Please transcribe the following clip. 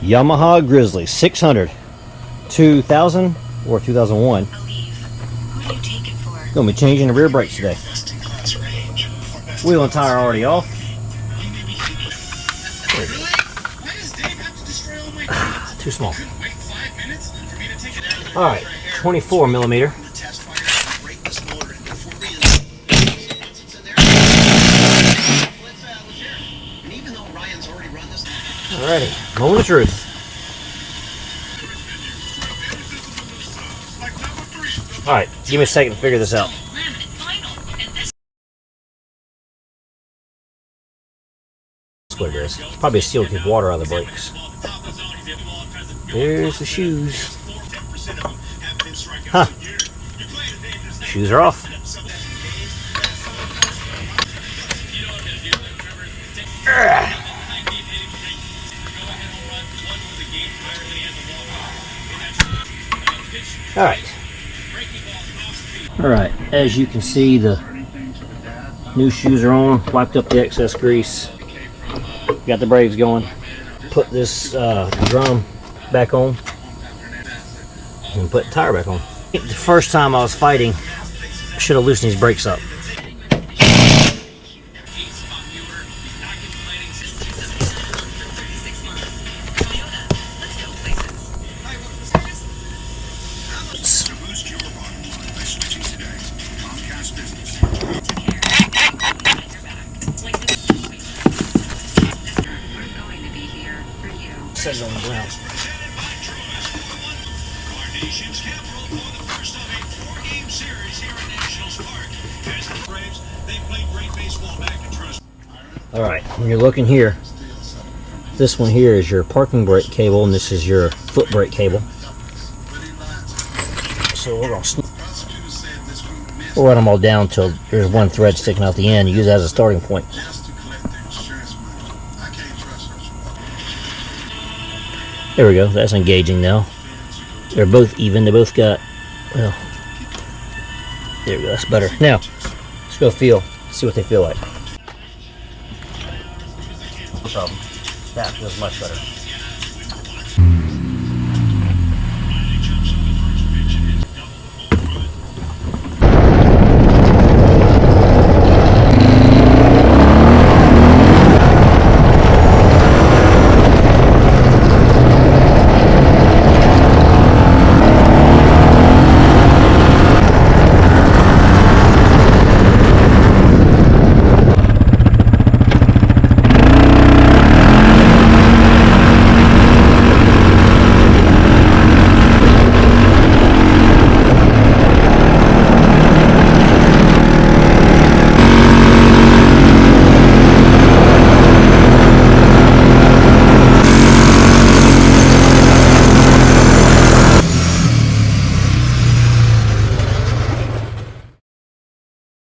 Yamaha Grizzly 600, 2000 or 2001. Gonna be changing the rear brakes today. Wheel and tire already off. Too small. Alright, 24 millimeter. Alrighty, moment of truth. Alright, give me a second to figure this out. That's what it is. It's probably a seal to keep water out of the brakes. There's the shoes. Huh. Shoes are off. Alright, as you can see, the new shoes are on. Wiped up the excess grease. Got the brakes going. Put this drum back on. And put the tire back on. The first time I was fighting, I should have loosened these brakes up. Set it on the ground. Alright, when you're looking here, this one here is your parking brake cable and this is your foot brake cable. So we're going to run them all down until there's one thread sticking out the end. You use that as a starting point. There we go, that's engaging now. They're both even, they both got, well, there we go, that's better. Now, let's go feel, see what they feel like. No problem. That feels much better.